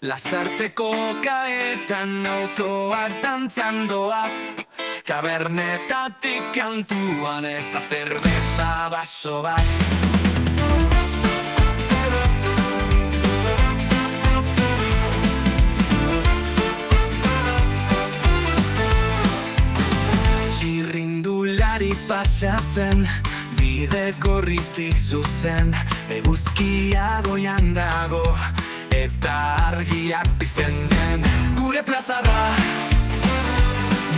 Lasarteko kaetan autoak dantzan doaz, Tabernetatik kantuan eta zerbeza baso bat. Txirrindulari pasatzen, bide gorritik zuzen, eguzkia goian dago, eta argiak pizten den. Gure plaza da,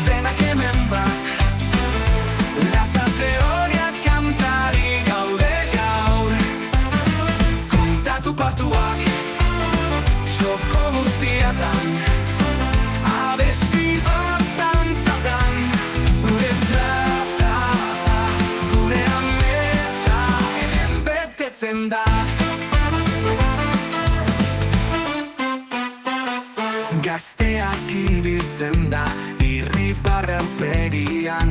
denak hemen bat, Lasarte horiak kantari gaude gaur. Kontatu patuak, txoko guztiatan, abesti bat dantzatan. Gure plaza, gure ametsa, hemen betetzen da. Gazteak ibiltzen da, irribarren perian,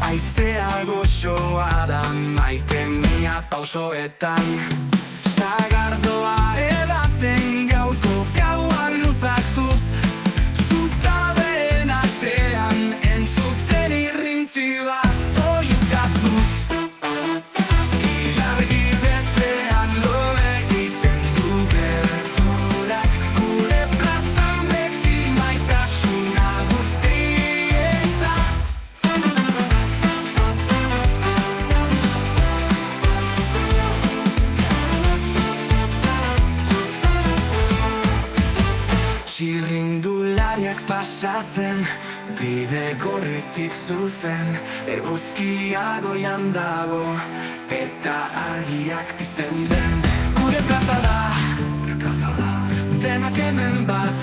aizea goxoa da, maite mia pausoetan. Sagardoa edaten gauko gaua luzaktuz, zutabeen artean entzuten irrintzi bat oiukatuz. Ilargi betean lo egiten du berturak, gure plazan beti maitasuna guztientzat. Txirrindulariak pasatzen, bide gorritik zuzen, eguzkia goian dago, eta argiak pizten den. Gure plaza da, denak hemen bat,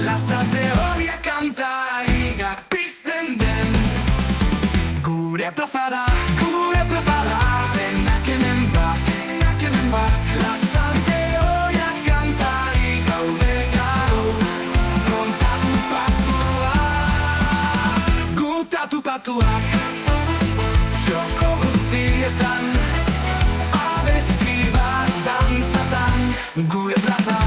Lasarte horiak kantariak pizten den. Gure plaza da, denak hemen bat, Lasarte horiak kantari gaude gaur. Kontatu patuak, txoko guztietan, abesti bat dantzatan. Gure plaza,